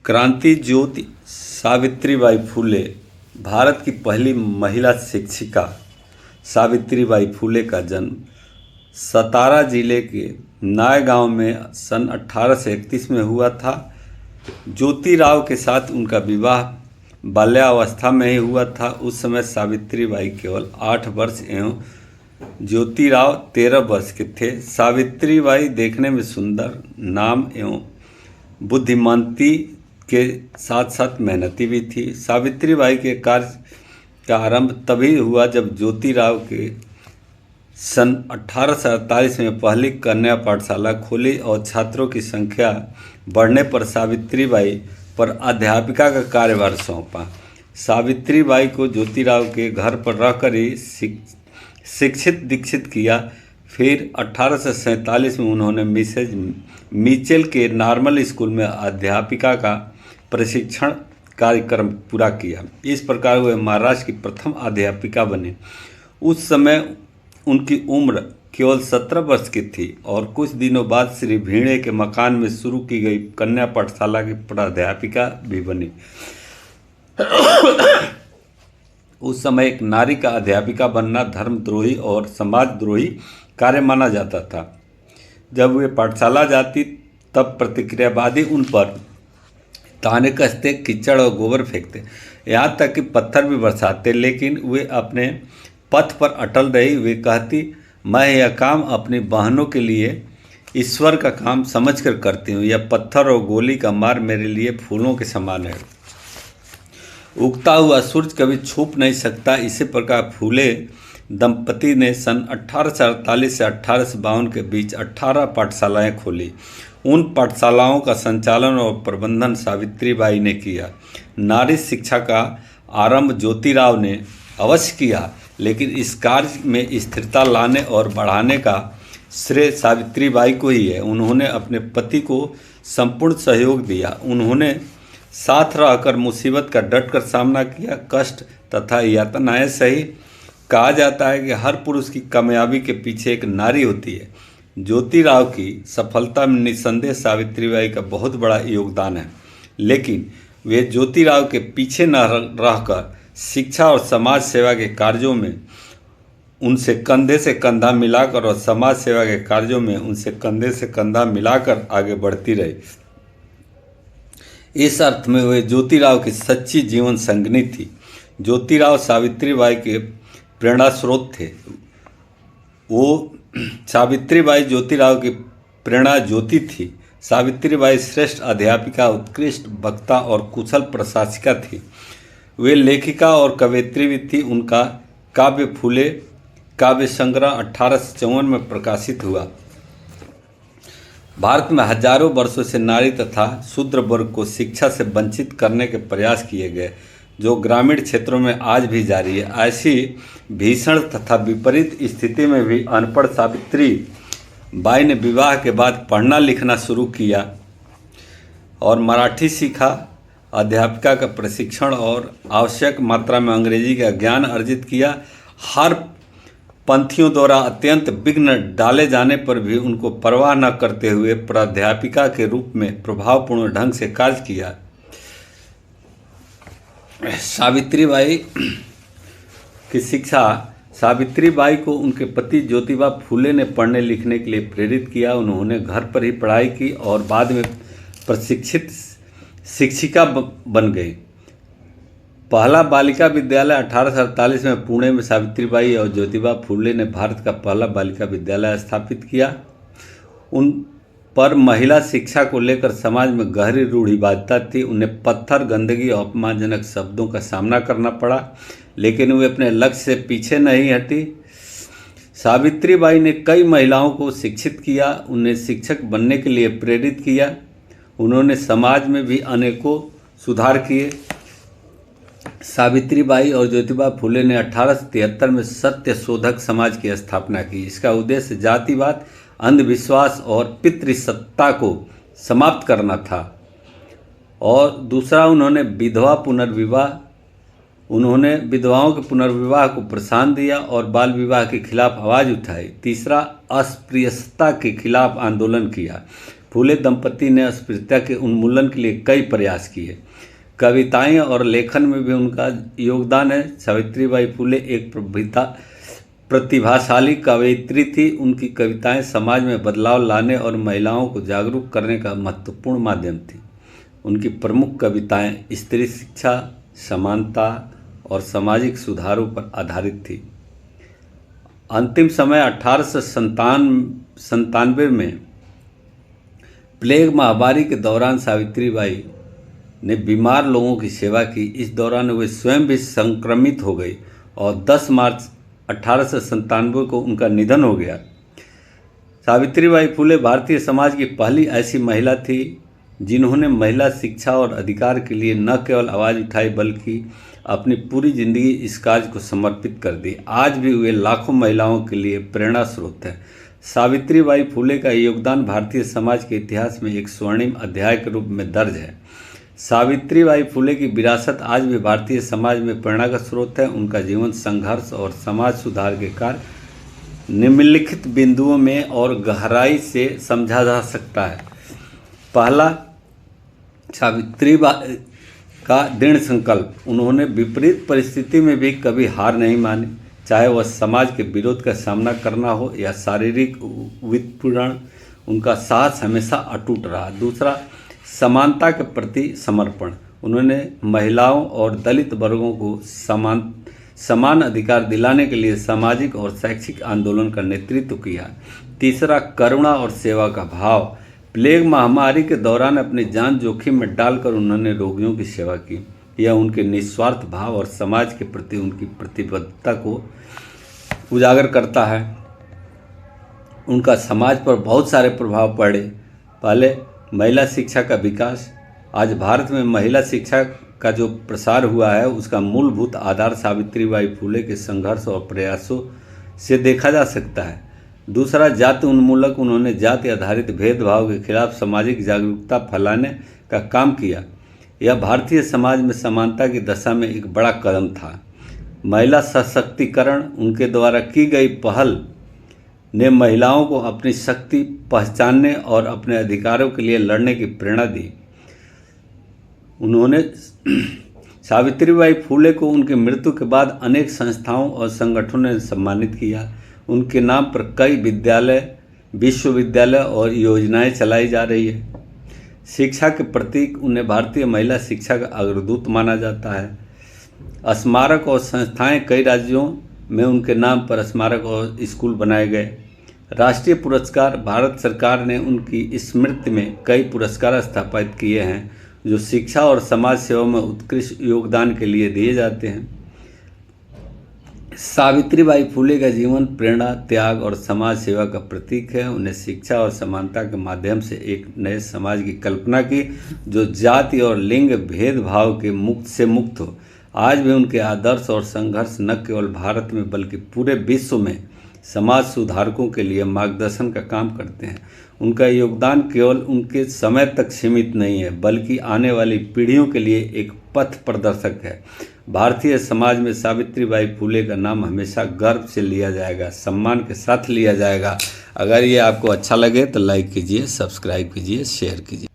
क्रांति ज्योति सावित्रीबाई फुले भारत की पहली महिला शिक्षिका सावित्रीबाई फुले का जन्म सतारा जिले के नाय गांव में सन 1831 में हुआ था। ज्योतिराव के साथ उनका विवाह बाल्यावस्था में ही हुआ था। उस समय सावित्रीबाई केवल 8 वर्ष एवं ज्योतिराव 13 वर्ष के थे। सावित्रीबाई देखने में सुंदर, नाम एवं बुद्धिमानती के साथ साथ मेहनती भी थी। सावित्रीबाई के कार्य का आरंभ तभी हुआ जब ज्योतिराव के सन 1848 में पहली कन्या पाठशाला खोली और छात्रों की संख्या बढ़ने पर सावित्रीबाई पर अध्यापिका का कार्यभार सौंपा। सावित्रीबाई को ज्योतिराव के घर पर रहकर ही शिक्षित दीक्षित किया। फिर 1847 में उन्होंने मिसेज मिचेल के नॉर्मल स्कूल में अध्यापिका का प्रशिक्षण कार्यक्रम पूरा किया। इस प्रकार वे महाराष्ट्र की प्रथम अध्यापिका बने। उस समय उनकी उम्र केवल 17 वर्ष की थी और कुछ दिनों बाद श्री भीड़े के मकान में शुरू की गई कन्या पाठशाला की प्राध्यापिका भी बनी। उस समय एक नारी का अध्यापिका बनना धर्मद्रोही और समाजद्रोही कार्य माना जाता था। जब वे पाठशाला जाती तब प्रतिक्रियावादी उन पर ताने कसते, कीचड़ और गोबर फेंकते, यहाँ तक कि पत्थर भी बरसाते, लेकिन वे अपने पथ पर अटल रही। वे कहती, मैं यह काम अपनी बहनों के लिए ईश्वर का काम समझकर करती हूँ। यह पत्थर और गोली का मार मेरे लिए फूलों के समान है। उगता हुआ सूरज कभी छुप नहीं सकता। इसी प्रकार फूले दंपति ने सन 1848 से 1852 के बीच 18 पाठशालाएं खोली। उन पाठशालाओं का संचालन और प्रबंधन सावित्रीबाई ने किया। नारी शिक्षा का आरंभ ज्योतिराव ने अवश्य किया, लेकिन इस कार्य में स्थिरता लाने और बढ़ाने का श्रेय सावित्रीबाई को ही है। उन्होंने अपने पति को संपूर्ण सहयोग दिया। उन्होंने साथ रहकर मुसीबत का डटकर सामना किया। कष्ट तथा यातनाएं सही। कहा जाता है कि हर पुरुष की कामयाबी के पीछे एक नारी होती है। ज्योतिराव की सफलता में निस्संदेह सावित्रीबाई का बहुत बड़ा योगदान है, लेकिन वे ज्योतिराव के पीछे न रहकर शिक्षा और समाज सेवा के कार्यों में उनसे कंधे से कंधा मिलाकर आगे बढ़ती रही। इस अर्थ में वे ज्योतिराव की सच्ची जीवन संगिनी थी। ज्योतिराव सावित्रीबाई के प्रेरणा स्रोत थे। सावित्रीबाई ज्योतिराव की प्रेरणा ज्योति थी। सावित्रीबाई श्रेष्ठ अध्यापिका, उत्कृष्ट वक्ता और कुशल प्रशासिका थी। वे लेखिका और कवयित्री भी थी। उनका काव्य फूले काव्य संग्रह 1854 में प्रकाशित हुआ। भारत में हजारों वर्षों से नारी तथा शूद्र वर्ग को शिक्षा से वंचित करने के प्रयास किए गए, जो ग्रामीण क्षेत्रों में आज भी जारी है। ऐसी भीषण तथा विपरीत स्थिति में भी अनपढ़ सावित्री बाई ने विवाह के बाद पढ़ना लिखना शुरू किया और मराठी सीखा। अध्यापिका का प्रशिक्षण और आवश्यक मात्रा में अंग्रेजी का ज्ञान अर्जित किया। हर पंथियों द्वारा अत्यंत विघ्न डाले जाने पर भी उनको परवाह न करते हुए प्राध्यापिका के रूप में प्रभावपूर्ण ढंग से कार्य किया। सावित्रीबाई की शिक्षा सावित्रीबाई को उनके पति ज्योतिबा फूले ने पढ़ने लिखने के लिए प्रेरित किया। उन्होंने घर पर ही पढ़ाई की और बाद में प्रशिक्षित शिक्षिका बन गई। पहला बालिका विद्यालय 1848 में पुणे में सावित्रीबाई और ज्योतिबा फूले ने भारत का पहला बालिका विद्यालय स्थापित किया। उन पर महिला शिक्षा को लेकर समाज में गहरी रूढ़िवादिता थी। उन्हें पत्थर, गंदगी और अपमानजनक शब्दों का सामना करना पड़ा, लेकिन वे अपने लक्ष्य से पीछे नहीं हटी। सावित्रीबाई ने कई महिलाओं को शिक्षित किया, उन्हें शिक्षक बनने के लिए प्रेरित किया। उन्होंने समाज में भी अनेकों सुधार किए। सावित्रीबाई और ज्योतिबा फूले ने 1873 में सत्य शोधक समाज की स्थापना की। इसका उद्देश्य जातिवाद, अंधविश्वास और पितृसत्ता को समाप्त करना था। और दूसरा, उन्होंने विधवाओं के पुनर्विवाह को प्रोत्साहन दिया और बाल विवाह के खिलाफ आवाज़ उठाई। तीसरा, अस्पृश्यता के खिलाफ आंदोलन किया। फूले दंपति ने अस्पृश्यता के उन्मूलन के लिए कई प्रयास किए। कविताएं और लेखन में भी उनका योगदान है। सावित्रीबाई फूले एक प्रतिभाशाली कवयित्री थी। उनकी कविताएं समाज में बदलाव लाने और महिलाओं को जागरूक करने का महत्वपूर्ण माध्यम थी। उनकी प्रमुख कविताएं स्त्री शिक्षा, समानता और सामाजिक सुधारों पर आधारित थी। अंतिम समय 1897 में प्लेग महामारी के दौरान सावित्रीबाई ने बीमार लोगों की सेवा की। इस दौरान वे स्वयं भी संक्रमित हो गई और 10 मार्च 1897 को उनका निधन हो गया। सावित्रीबाई फूले भारतीय समाज की पहली ऐसी महिला थी जिन्होंने महिला शिक्षा और अधिकार के लिए न केवल आवाज़ उठाई बल्कि अपनी पूरी जिंदगी इस कार्य को समर्पित कर दी। आज भी वे लाखों महिलाओं के लिए प्रेरणा स्रोत है। सावित्रीबाई फूले का योगदान भारतीय समाज के इतिहास में एक स्वर्णिम अध्याय के रूप में दर्ज है। सावित्रीबाई फूले की विरासत आज भी भारतीय समाज में प्रेरणा का स्रोत है। उनका जीवन संघर्ष और समाज सुधार के कार्य निम्नलिखित बिंदुओं में और गहराई से समझा जा सकता है। पहला, सावित्रीबाई का दृढ़ संकल्प। उन्होंने विपरीत परिस्थिति में भी कभी हार नहीं मानी, चाहे वह समाज के विरोध का सामना करना हो या शारीरिक उत्पीड़न। उनका साहस हमेशा अटूट रहा। दूसरा, समानता के प्रति समर्पण। उन्होंने महिलाओं और दलित वर्गों को समान अधिकार दिलाने के लिए सामाजिक और शैक्षिक आंदोलन का नेतृत्व किया। तीसरा, करुणा और सेवा का भाव। प्लेग महामारी के दौरान अपनी जान जोखिम में डालकर उन्होंने रोगियों की सेवा की। यह उनके निस्वार्थ भाव और समाज के प्रति उनकी प्रतिबद्धता को उजागर करता है। उनका समाज पर बहुत सारे प्रभाव पड़े। पहले, महिला शिक्षा का विकास। आज भारत में महिला शिक्षा का जो प्रसार हुआ है उसका मूलभूत आधार सावित्रीबाई फूले के संघर्ष और प्रयासों से देखा जा सकता है। दूसरा, जाति उन्मूलक। उन्होंने जाति आधारित भेदभाव के खिलाफ सामाजिक जागरूकता फैलाने का काम किया। यह भारतीय समाज में समानता की दशा में एक बड़ा कदम था। महिला सशक्तिकरण। उनके द्वारा की गई पहल ने महिलाओं को अपनी शक्ति पहचानने और अपने अधिकारों के लिए लड़ने की प्रेरणा दी। उन्होंने सावित्रीबाई फूले को उनकी मृत्यु के बाद अनेक संस्थाओं और संगठनों ने सम्मानित किया। उनके नाम पर कई विद्यालय, विश्वविद्यालय और योजनाएं चलाई जा रही है। शिक्षा के प्रतीक। उन्हें भारतीय महिला शिक्षा का अग्रदूत माना जाता है। स्मारक और संस्थाएं। कई राज्यों में उनके नाम पर स्मारक और स्कूल बनाए गए। राष्ट्रीय पुरस्कार। भारत सरकार ने उनकी स्मृति में कई पुरस्कार स्थापित किए हैं जो शिक्षा और समाज सेवा में उत्कृष्ट योगदान के लिए दिए जाते हैं। सावित्रीबाई फूले का जीवन प्रेरणा, त्याग और समाज सेवा का प्रतीक है। उन्हें शिक्षा और समानता के माध्यम से एक नए समाज की कल्पना की जो जाति और लिंग भेदभाव के मुक्त हो। आज भी उनके आदर्श और संघर्ष न केवल भारत में बल्कि पूरे विश्व में समाज सुधारकों के लिए मार्गदर्शन का काम करते हैं। उनका योगदान केवल उनके समय तक सीमित नहीं है बल्कि आने वाली पीढ़ियों के लिए एक पथ प्रदर्शक है। भारतीय समाज में सावित्रीबाई फूले का नाम हमेशा गर्व से लिया जाएगा, सम्मान के साथ लिया जाएगा। अगर ये आपको अच्छा लगे तो लाइक कीजिए, सब्सक्राइब कीजिए, शेयर कीजिए।